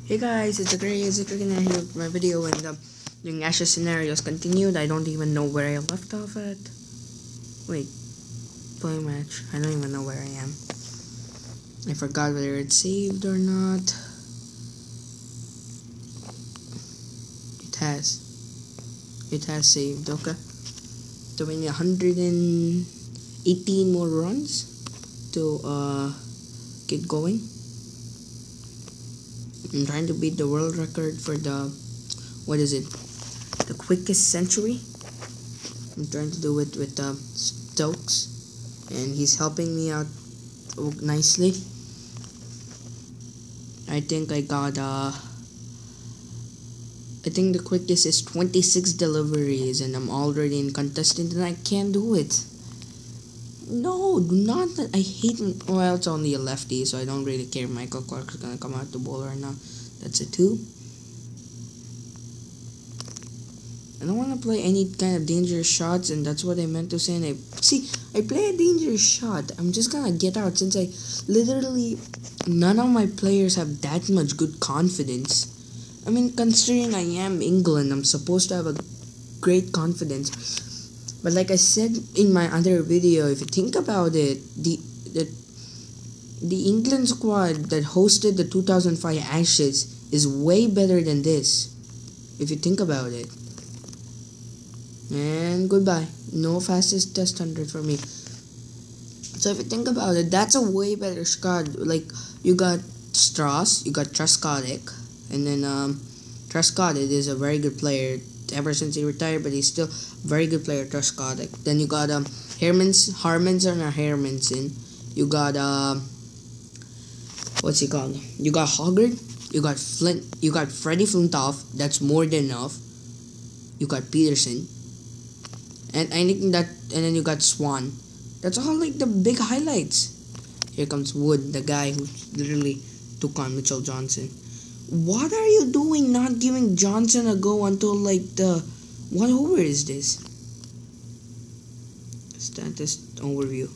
Hey guys, it's Agrayan here with my video and doing Ashes scenarios continued. I don't even know where I left off at. Wait, play match. I don't even know where I am. I forgot whether it's saved or not. It has. It has saved, okay. So we need 118 more runs to get going. I'm trying to beat the world record for the, what is it? The quickest century. I'm trying to do it with Stokes, and he's helping me out nicely. I think I got I think the quickest is 26 deliveries, and I'm already in contestant, and I can't do it. No, do not. I hate. Well, it's only a lefty, so I don't really care if Michael Clark's gonna come out to bowl or not. That's a 2. I don't want to play any kind of dangerous shots, and that's what I meant to say. And I play a dangerous shot. I'm just gonna get out since I literally none of my players have that much good confidence. I mean, considering I am England, I'm supposed to have a great confidence. But like I said in my other video, if you think about it, the England squad that hosted the 2005 Ashes is way better than this. If you think about it. And goodbye. No fastest test 100 for me. So if you think about it, that's a way better squad. Like, you got Strauss, you got Truskodic, and then Truskodic is a very good player ever since he retired, but he's still a very good player, Truskodic. Then you got Hermanson. You got what's he called? You got Hoggard, you got Flint, you got Freddie Flintoff, that's more than enough. You got Peterson. And I think that, and then you got Swan. That's all like the big highlights. Here comes Wood, the guy who literally took on Mitchell Johnson. What are you doing not giving Johnson a go until like what over is this? Status overview.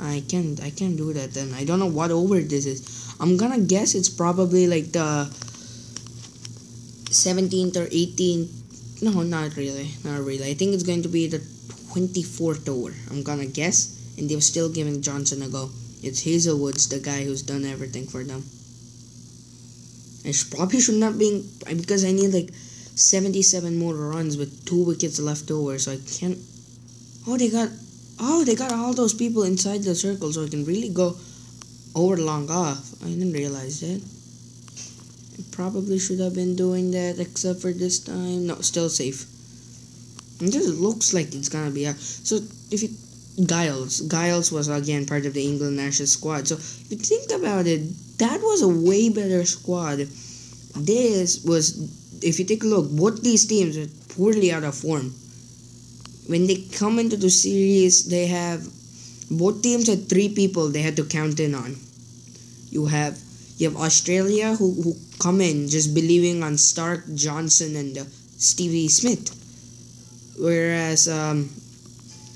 I can't do that then. I don't know what over this is. I'm gonna guess it's probably like the 17th or 18th. No, not really. I think it's going to be the 24th over. I'm gonna guess. And they're still giving Johnson a go. It's Hazelwood's the guy who's done everything for them. I probably should not be, because I need like 77 more runs with 2 wickets left over, so I can't. They got all those people inside the circle, so I can really go over long off. I didn't realize that. I probably should have been doing that, except for this time. No, still safe. It just looks like it's gonna be out. So if you Giles was again part of the England Ashes squad. So if you think about it, that was a way better squad. This was, if you take a look, both these teams are poorly out of form. When they come into the series, both teams had 3 people they had to count in on. You have Australia who come in just believing on Stark, Johnson, and Stevie Smith, whereas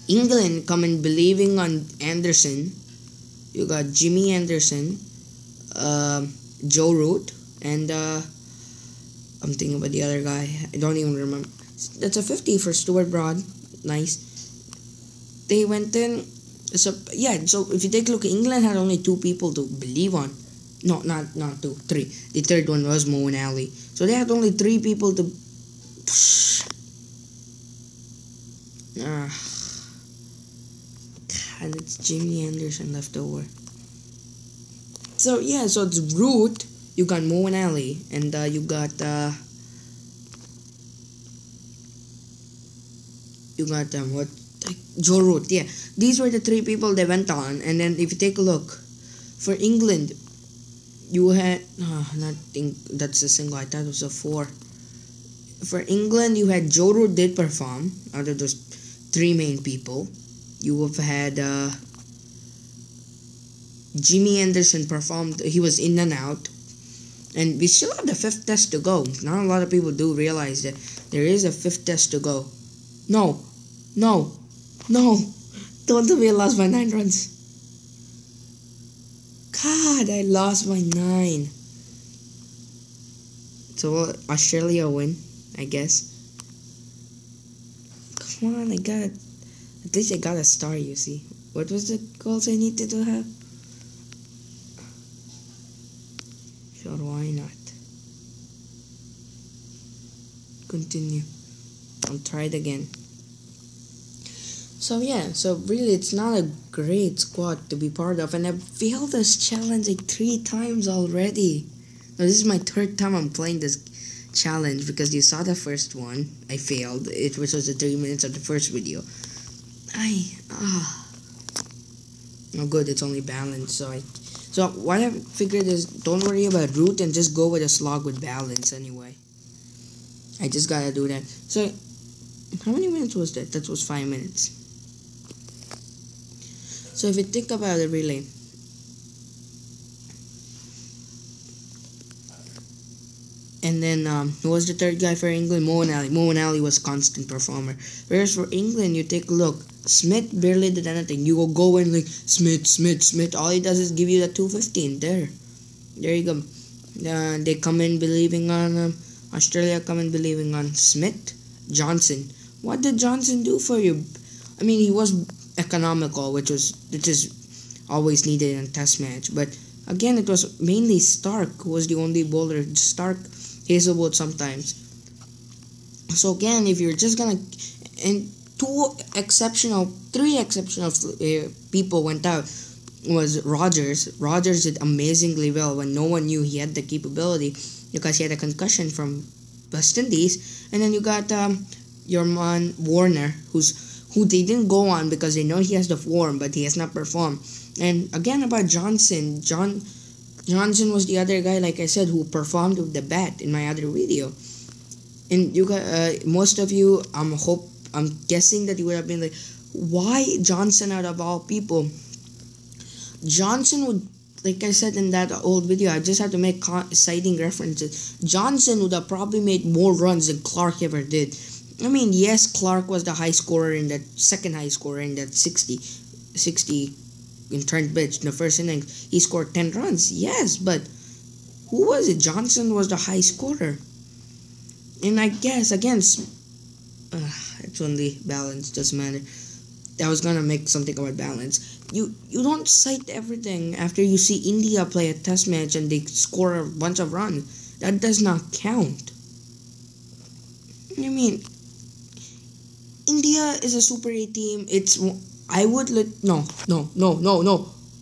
England come in believing on Anderson. You got Jimmy Anderson, Joe Root, and I'm thinking about the other guy. I don't even remember. That's a 50 for Stuart Broad. Nice. They went in. So yeah. So if you take a look, England had only 2 people to believe on. No, not 2, 3. The third one was Moeen Ali. So they had only 3 people to. And it's Jimmy Anderson left over. So yeah, so it's Root, you got Moeen Ali, and you got Joe Root. Yeah, these were the 3 people they went on. And then if you take a look, for England, you had that's a single. I thought it was a 4. For England, you had Joe Root did perform out of those 3 main people. You have had Jimmy Anderson performed. He was in and out. And we still have the 5th test to go. Not a lot of people do realize that there is a 5th test to go. No. Don't tell me I lost by 9 runs. God, I lost by 9. So Australia win, I guess. Come on, at least I got a star, you see. What was the goals I needed to have? Sure, why not? Continue. I'll try it again. So yeah, so really it's not a great squad to be part of, and I've failed this challenge like 3 times already. Now this is my 3rd time I'm playing this challenge, because you saw the first one, I failed, which was the 3 minutes of the first video. No good, it's only balance, so what I figured is, don't worry about root and just go with a slog with balance anyway. I just gotta do that. So, how many minutes was that? That was 5 minutes. So if you think about it really, and then who was the 3rd guy for England? Moeen Ali. Moeen Ali was constant performer. Whereas for England, you take a look, Smith barely did anything. You go in like Smith. All he does is give you that 215. There you go. They come in believing on Australia. Come in believing on Smith. Johnson. What did Johnson do for you? I mean, he was economical, which is always needed in a test match. But again, it was mainly Stark who was the only bowler. Stark, Hazelwood sometimes. So again, if you're just gonna, and 3 exceptional people went out, was Rogers. Rogers did amazingly well when no one knew he had the capability, because he had a concussion from West Indies. And then you got your man Warner, who they didn't go on because they know he has the form, but he has not performed. And again about Johnson, Johnson was the other guy, like I said, who performed with the bat in my other video. And you got most of you, I'm guessing that you would have been like, why Johnson out of all people? Johnson would, like I said in that old video, I just have to make citing references. Johnson would have probably made more runs than Clark ever did. I mean, yes, Clark was the high scorer in that, second high scorer in that 60 in Trent Bridge in the first innings. He scored 10 runs, yes, but who was it? Johnson was the high scorer. And I guess, again, it's only balance, doesn't matter. I was gonna make something about balance. You don't cite everything after you see India play a test match and they score a bunch of runs. That does not count. I mean, India is a Super 8 team. No.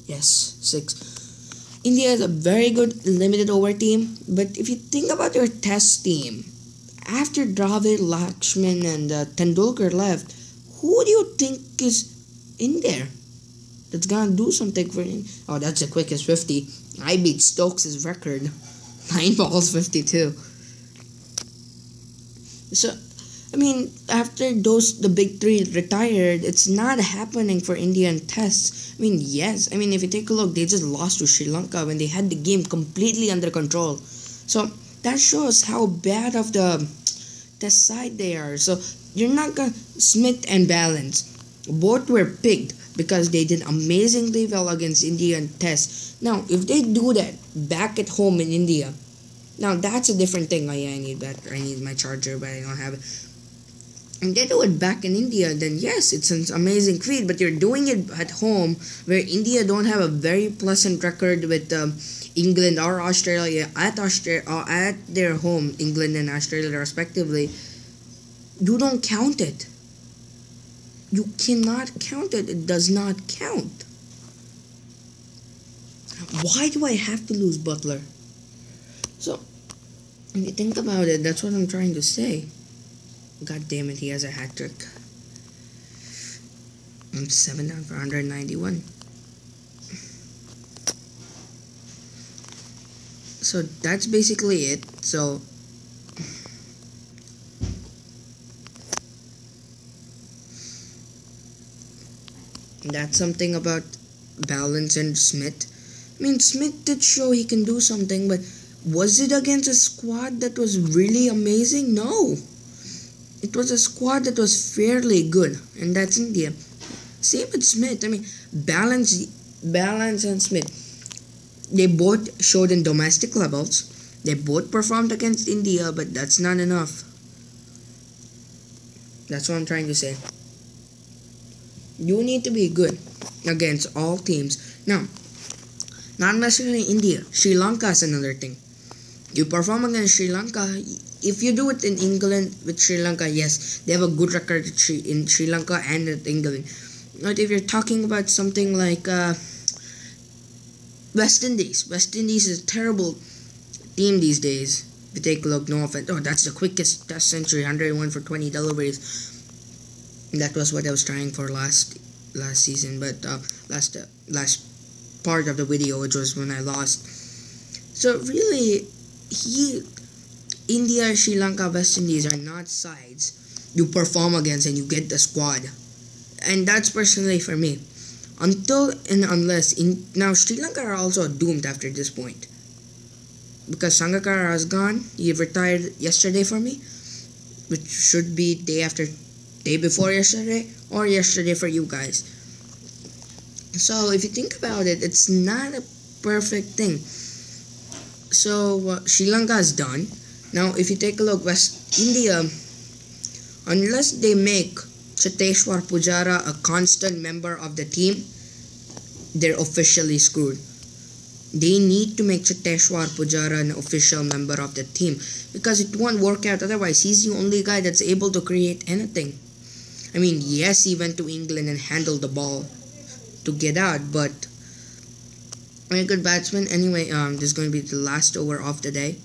Yes, 6. India is a very good limited over team. But if you think about your test team, after Dravid, Lakshman, and Tendulkar left, who do you think is in there that's gonna do something for him? Oh, that's the quickest 50. I beat Stokes' record. 9 balls, 52. So, I mean, after the big 3 retired, it's not happening for Indian tests. I mean, yes. I mean, if you take a look, they just lost to Sri Lanka when they had the game completely under control. So, that shows how bad of the test side they are. So, you're not gonna... Smith and Balance, both were picked because they did amazingly well against Indian tests. Now, if they do that back at home in India, now that's a different thing. Oh yeah, I need my charger, but I don't have it. And they do it back in India, then yes, it's an amazing feat. But you're doing it at home, where India don't have a very pleasant record with England or Australia at their home, England and Australia respectively. You don't count it. You cannot count it. It does not count. Why do I have to lose Butler? So, when you think about it, that's what I'm trying to say. God damn it, he has a hat trick. I'm 7 down for 191. So that's basically it. So that's something about Balance and Smith. I mean, Smith did show he can do something, but was it against a squad that was really amazing? No. It was a squad that was fairly good, and that's India. Same with Smith. I mean, Balance and Smith. They both showed in domestic levels. They both performed against India, but that's not enough. That's what I'm trying to say. You need to be good against all teams. Now, not necessarily India. Sri Lanka is another thing. You perform against Sri Lanka. If you do it in England with Sri Lanka, yes, they have a good record in Sri Lanka and at England. But if you're talking about something like West Indies, West Indies is a terrible team these days. If you take a look, no offense. Oh, that's the quickest Test century, 101 for 20 deliveries. That was what I was trying for last season, but last part of the video, which was when I lost. So really, India, Sri Lanka, West Indies are not sides you perform against and you get the squad. And that's personally for me. Until and unless now Sri Lanka are also doomed after this point. Because Sangakkara is gone. He retired yesterday for me, which should be day before yesterday, or yesterday for you guys. So if you think about it, it's not a perfect thing. So Sri Lanka is done. Now if you take a look, West India, unless they make Cheteshwar Pujara a constant member of the team, they're officially screwed. They need to make Cheteshwar Pujara an official member of the team, because it won't work out otherwise. He's the only guy that's able to create anything. I mean, yes, he went to England and handled the ball to get out, but a good batsman. Anyway, this is going to be the last over of the day.